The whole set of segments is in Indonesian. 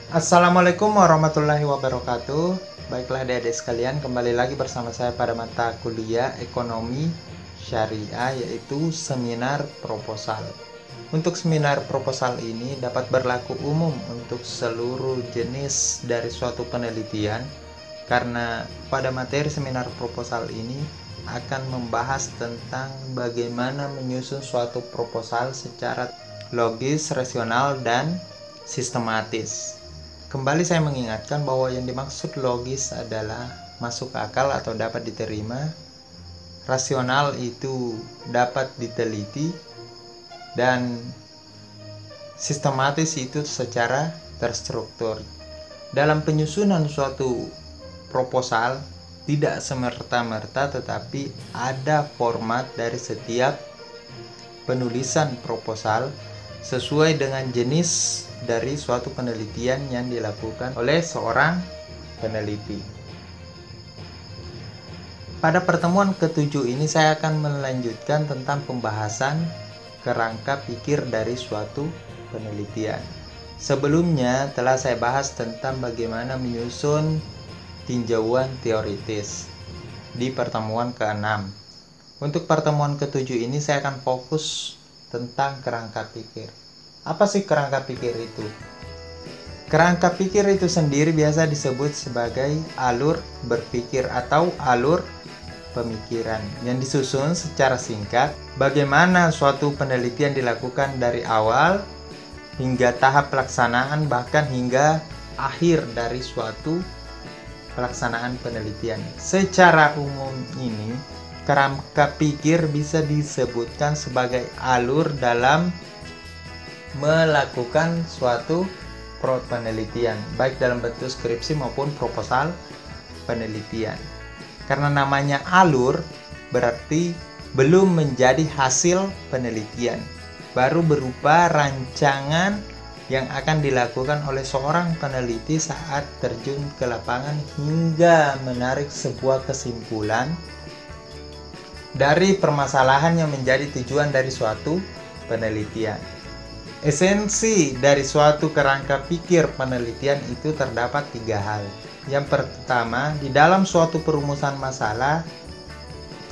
Assalamualaikum warahmatullahi wabarakatuh. Baiklah adik-adik sekalian, kembali lagi bersama saya pada mata kuliah Ekonomi Syariah, yaitu seminar proposal. Untuk seminar proposal ini dapat berlaku umum untuk seluruh jenis dari suatu penelitian, karena pada materi seminar proposal ini akan membahas tentang bagaimana menyusun suatu proposal secara logis, rasional, dan sistematis. Kembali saya mengingatkan bahwa yang dimaksud logis adalah masuk akal atau dapat diterima, rasional itu dapat diteliti, dan sistematis itu secara terstruktur. Dalam penyusunan suatu proposal tidak semerta-merta, tetapi ada format dari setiap penulisan proposal sesuai dengan jenis dari suatu penelitian yang dilakukan oleh seorang peneliti. Pada pertemuan ke-7 ini saya akan melanjutkan tentang pembahasan kerangka pikir dari suatu penelitian. Sebelumnya telah saya bahas tentang bagaimana menyusun tinjauan teoritis di pertemuan ke-6. Untuk pertemuan ke-7 ini saya akan fokus tentang kerangka pikir. Apa sih kerangka pikir itu? Kerangka pikir itu sendiri biasa disebut sebagai alur berpikir atau alur pemikiran yang disusun secara singkat bagaimana suatu penelitian dilakukan dari awal hingga tahap pelaksanaan, bahkan hingga akhir dari suatu pelaksanaan penelitian. Secara umum ini, kerangka pikir bisa disebutkan sebagai alur dalam melakukan suatu penelitian, baik dalam bentuk skripsi maupun proposal penelitian. Karena namanya alur, berarti belum menjadi hasil penelitian, baru berupa rancangan yang akan dilakukan oleh seorang peneliti saat terjun ke lapangan hingga menarik sebuah kesimpulan dari permasalahan yang menjadi tujuan dari suatu penelitian. Esensi dari suatu kerangka pikir penelitian itu terdapat 3 hal. Yang pertama, di dalam suatu perumusan masalah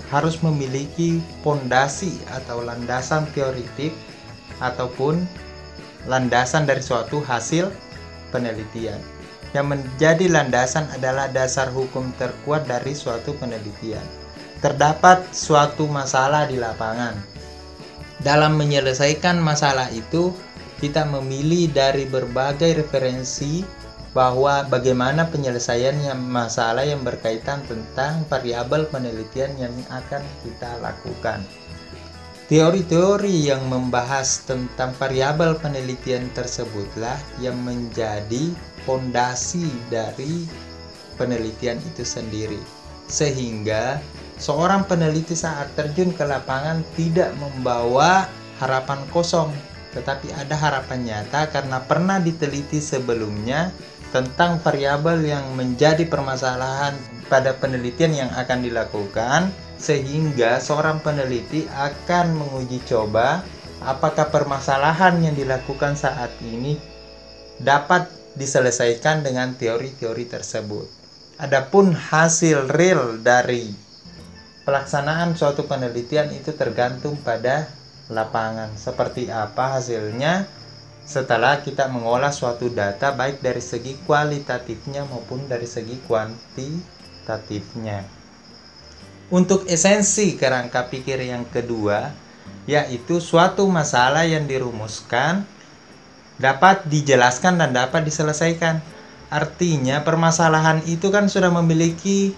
harus memiliki fondasi atau landasan teoritik ataupun landasan dari suatu hasil penelitian. Yang menjadi landasan adalah dasar hukum terkuat dari suatu penelitian. Terdapat suatu masalah di lapangan. Dalam menyelesaikan masalah itu, kita memilih dari berbagai referensi bahwa bagaimana penyelesaiannya masalah yang berkaitan tentang variabel penelitian yang akan kita lakukan. Teori-teori yang membahas tentang variabel penelitian tersebutlah yang menjadi fondasi dari penelitian itu sendiri. Sehingga seorang peneliti saat terjun ke lapangan tidak membawa harapan kosong, tetapi ada harapan nyata karena pernah diteliti sebelumnya tentang variabel yang menjadi permasalahan pada penelitian yang akan dilakukan, sehingga seorang peneliti akan menguji coba apakah permasalahan yang dilakukan saat ini dapat diselesaikan dengan teori-teori tersebut. Adapun hasil real dari pelaksanaan suatu penelitian itu tergantung pada lapangan. Seperti apa hasilnya setelah kita mengolah suatu data baik dari segi kualitatifnya maupun dari segi kuantitatifnya. Untuk esensi kerangka pikir yang kedua, yaitu suatu masalah yang dirumuskan dapat dijelaskan dan dapat diselesaikan. Artinya permasalahan itu kan sudah memiliki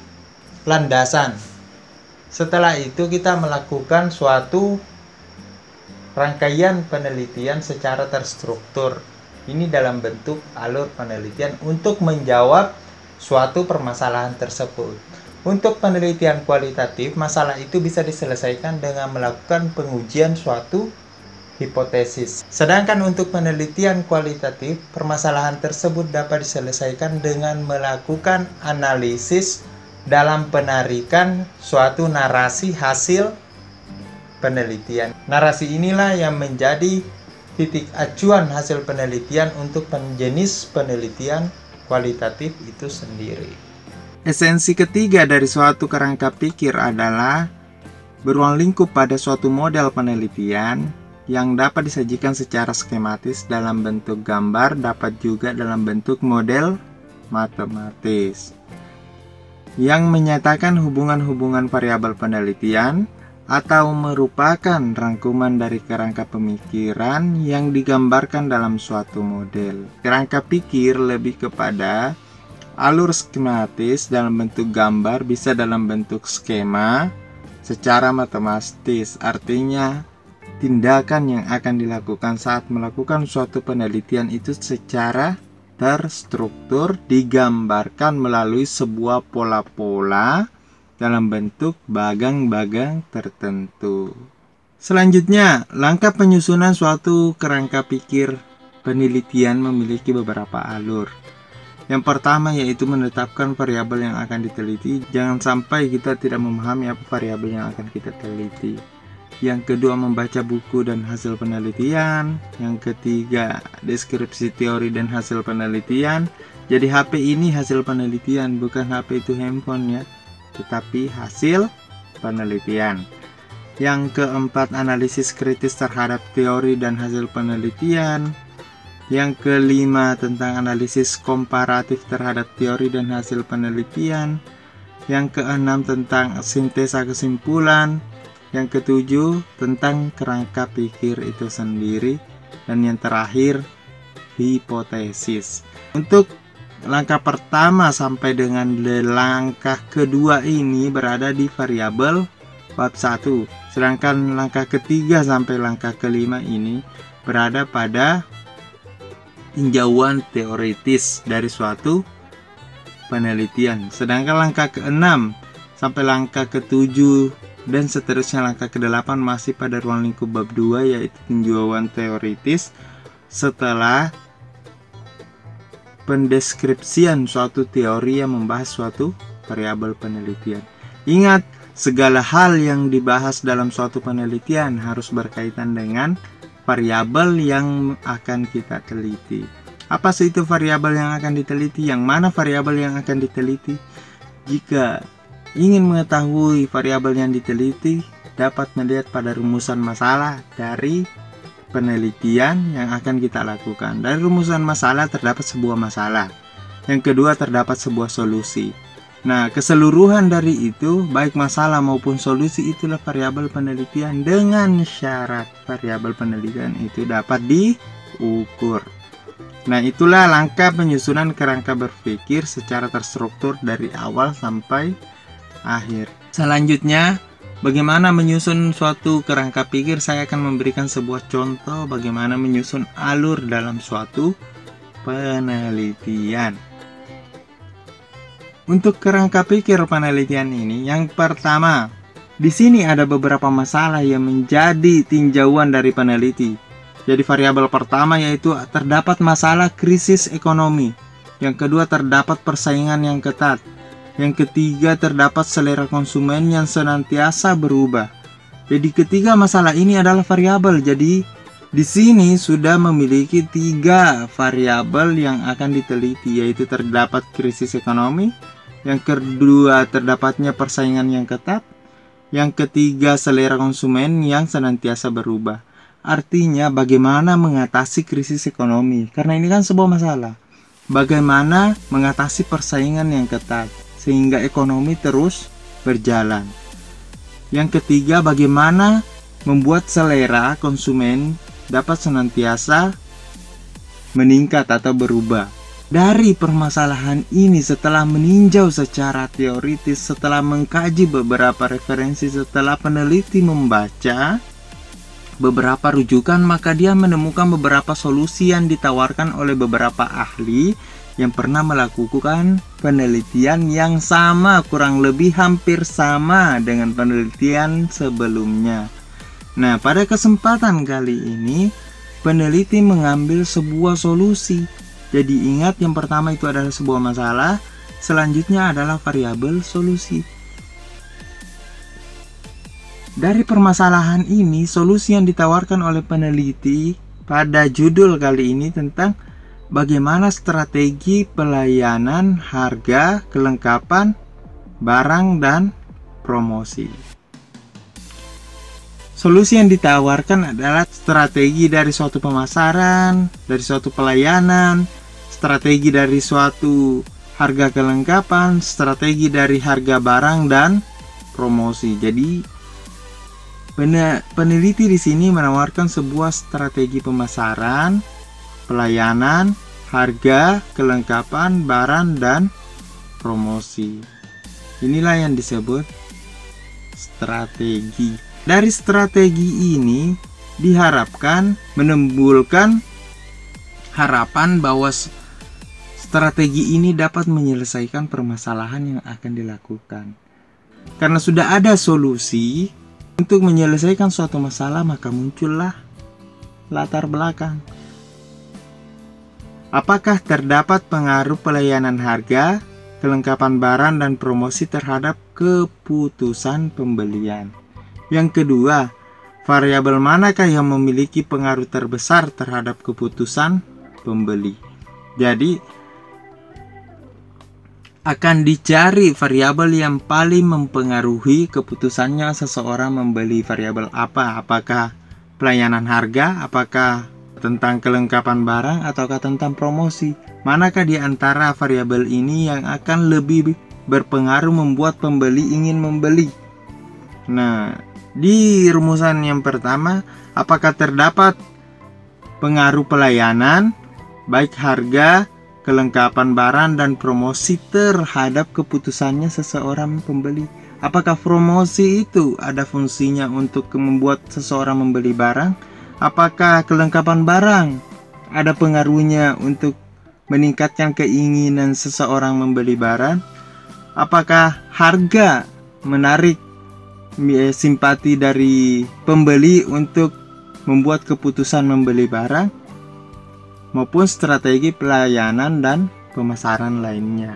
landasan. Setelah itu kita melakukan suatu rangkaian penelitian secara terstruktur. Ini dalam bentuk alur penelitian untuk menjawab suatu permasalahan tersebut. Untuk penelitian kualitatif, masalah itu bisa diselesaikan dengan melakukan pengujian suatu hipotesis. Sedangkan untuk penelitian kualitatif, permasalahan tersebut dapat diselesaikan dengan melakukan analisis dalam penarikan suatu narasi hasil penelitian. Narasi inilah yang menjadi titik acuan hasil penelitian untuk jenis penelitian kualitatif itu sendiri. Esensi ketiga dari suatu kerangka pikir adalah beruang lingkup pada suatu model penelitian yang dapat disajikan secara skematis dalam bentuk gambar, dapat juga dalam bentuk model matematis yang menyatakan hubungan-hubungan variabel penelitian atau merupakan rangkuman dari kerangka pemikiran yang digambarkan dalam suatu model. Kerangka pikir lebih kepada alur skematis dalam bentuk gambar, bisa dalam bentuk skema secara matematis, artinya tindakan yang akan dilakukan saat melakukan suatu penelitian itu secara terstruktur digambarkan melalui sebuah pola-pola dalam bentuk bagang-bagang tertentu. Selanjutnya, langkah penyusunan suatu kerangka pikir penelitian memiliki beberapa alur. Yang pertama yaitu menetapkan variabel yang akan diteliti. Jangan sampai kita tidak memahami apa variabel yang akan kita teliti. Yang kedua, membaca buku dan hasil penelitian. Yang ketiga, deskripsi teori dan hasil penelitian. Jadi HP ini hasil penelitian, bukan HP itu handphone ya, tetapi hasil penelitian. Yang keempat, analisis kritis terhadap teori dan hasil penelitian. Yang kelima, tentang analisis komparatif terhadap teori dan hasil penelitian. Yang keenam, tentang sintesa kesimpulan. Yang ketujuh, tentang kerangka pikir itu sendiri. Dan yang terakhir, hipotesis. Untuk langkah pertama sampai dengan langkah kedua ini berada di variabel bab 1. Sedangkan langkah ketiga sampai langkah kelima ini berada pada tinjauan teoritis dari suatu penelitian. Sedangkan langkah ke-6 sampai langkah ke-7 dan seterusnya langkah ke-8 masih pada ruang lingkup bab 2, yaitu tinjauan teoritis setelah pendeskripsian suatu teori yang membahas suatu variabel penelitian. Ingat, segala hal yang dibahas dalam suatu penelitian harus berkaitan dengan variabel yang akan kita teliti. Apa sih itu variabel yang akan diteliti? Yang mana variabel yang akan diteliti? Jika ingin mengetahui variabel yang diteliti, dapat melihat pada rumusan masalah dari penelitian yang akan kita lakukan. Dari rumusan masalah terdapat sebuah masalah. Yang kedua, terdapat sebuah solusi. Nah, keseluruhan dari itu, baik masalah maupun solusi, itulah variabel penelitian dengan syarat variabel penelitian itu dapat diukur. Nah, itulah langkah penyusunan kerangka berpikir secara terstruktur dari awal sampai akhir. Selanjutnya, bagaimana menyusun suatu kerangka pikir? Saya akan memberikan sebuah contoh bagaimana menyusun alur dalam suatu penelitian. Untuk kerangka pikir penelitian ini, yang pertama, di sini ada beberapa masalah yang menjadi tinjauan dari peneliti. Jadi variabel pertama yaitu terdapat masalah krisis ekonomi. Yang kedua, terdapat persaingan yang ketat. Yang ketiga, terdapat selera konsumen yang senantiasa berubah. Jadi ketiga masalah ini adalah variabel. Jadi di sini sudah memiliki 3 variabel yang akan diteliti, yaitu terdapat krisis ekonomi, yang kedua terdapatnya persaingan yang ketat, yang ketiga selera konsumen yang senantiasa berubah. Artinya bagaimana mengatasi krisis ekonomi, karena ini kan sebuah masalah. Bagaimana mengatasi persaingan yang ketat sehingga ekonomi terus berjalan. Yang ketiga, bagaimana membuat selera konsumen dapat senantiasa meningkat atau berubah. Dari permasalahan ini, setelah meninjau secara teoritis, setelah mengkaji beberapa referensi, setelah peneliti membaca beberapa rujukan, maka dia menemukan beberapa solusi yang ditawarkan oleh beberapa ahli yang pernah melakukan penelitian yang sama, kurang lebih hampir sama dengan penelitian sebelumnya. Nah, pada kesempatan kali ini, peneliti mengambil sebuah solusi. Jadi ingat, yang pertama itu adalah sebuah masalah, selanjutnya adalah variabel solusi. Dari permasalahan ini, solusi yang ditawarkan oleh peneliti pada judul kali ini tentang bagaimana strategi pelayanan, harga, kelengkapan, barang, dan promosi. Solusi yang ditawarkan adalah strategi dari suatu pemasaran, dari suatu pelayanan, strategi dari suatu harga kelengkapan, strategi dari harga barang, dan promosi. Jadi peneliti di sini menawarkan sebuah strategi pemasaran, pelayanan, harga, kelengkapan, barang, dan promosi. Inilah yang disebut strategi. Dari strategi ini diharapkan menimbulkan harapan bahwa strategi ini dapat menyelesaikan permasalahan yang akan dilakukan. Karena sudah ada solusi untuk menyelesaikan suatu masalah, maka muncullah latar belakang. Apakah terdapat pengaruh pelayanan harga, kelengkapan barang, dan promosi terhadap keputusan pembelian? Yang kedua, variabel manakah yang memiliki pengaruh terbesar terhadap keputusan pembeli? Jadi, akan dicari variabel yang paling mempengaruhi keputusannya seseorang membeli. Variabel apa? Apakah pelayanan harga? Apakah tentang kelengkapan barang? Ataukah tentang promosi? Manakah di antara variabel ini yang akan lebih berpengaruh membuat pembeli ingin membeli? Nah, di rumusan yang pertama, apakah terdapat pengaruh pelayanan, baik harga, kelengkapan barang, dan promosi terhadap keputusannya seseorang pembeli? Apakah promosi itu ada fungsinya untuk membuat seseorang membeli barang? Apakah kelengkapan barang ada pengaruhnya untuk meningkatkan keinginan seseorang membeli barang? Apakah harga menarik simpati dari pembeli untuk membuat keputusan membeli barang, maupun strategi pelayanan dan pemasaran lainnya?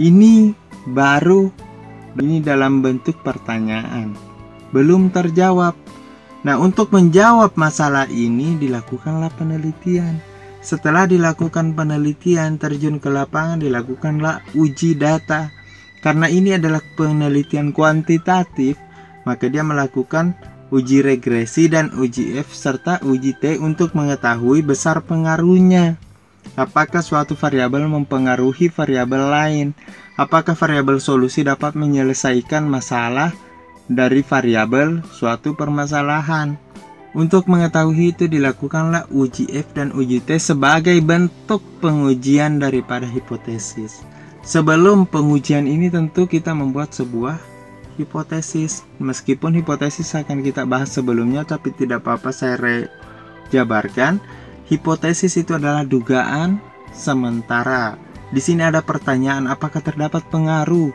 Ini dalam bentuk pertanyaan, belum terjawab. Nah, untuk menjawab masalah ini dilakukanlah penelitian. Setelah dilakukan penelitian, terjun ke lapangan, dilakukanlah uji data. Karena ini adalah penelitian kuantitatif, maka dia melakukan uji regresi dan uji F serta uji T untuk mengetahui besar pengaruhnya. Apakah suatu variabel mempengaruhi variabel lain? Apakah variabel solusi dapat menyelesaikan masalah dari variabel suatu permasalahan? Untuk mengetahui itu dilakukanlah uji F dan uji T sebagai bentuk pengujian daripada hipotesis. Sebelum pengujian ini tentu kita membuat sebuah hipotesis. Meskipun hipotesis akan kita bahas sebelumnya, tapi tidak apa-apa saya jabarkan. Hipotesis itu adalah dugaan sementara. Di sini ada pertanyaan, apakah terdapat pengaruh?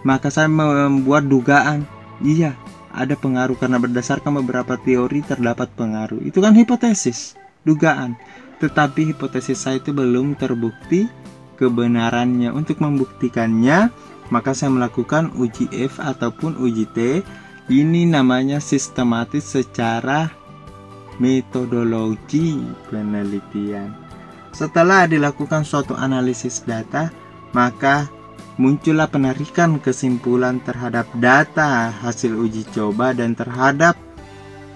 Maka saya membuat dugaan, iya, ada pengaruh karena berdasarkan beberapa teori terdapat pengaruh. Itu kan hipotesis, dugaan. Tetapi hipotesis saya itu belum terbukti kebenarannya. Untuk membuktikannya, maka saya melakukan uji F ataupun uji T. Ini namanya sistematis secara metodologi penelitian. Setelah dilakukan suatu analisis data, maka muncullah penarikan kesimpulan terhadap data hasil uji coba dan terhadap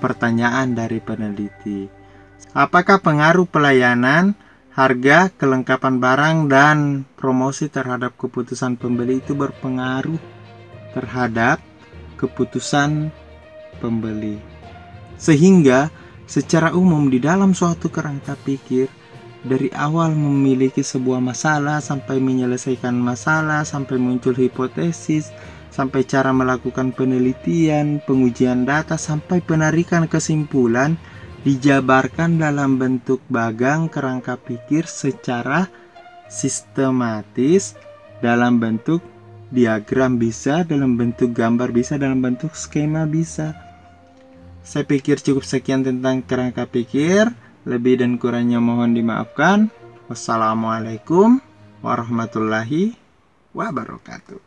pertanyaan dari peneliti. Apakah pengaruh pelayanan, harga, kelengkapan barang, dan promosi terhadap keputusan pembeli itu berpengaruh terhadap keputusan pembeli? Sehingga secara umum di dalam suatu kerangka pikir, dari awal memiliki sebuah masalah sampai menyelesaikan masalah, sampai muncul hipotesis, sampai cara melakukan penelitian, pengujian data, sampai penarikan kesimpulan, dijabarkan dalam bentuk bagang kerangka pikir secara sistematis, dalam bentuk diagram bisa, dalam bentuk gambar bisa, dalam bentuk skema bisa. Saya pikir cukup sekian tentang kerangka pikir. Lebih dan kurangnya mohon dimaafkan. Wassalamualaikum warahmatullahi wabarakatuh.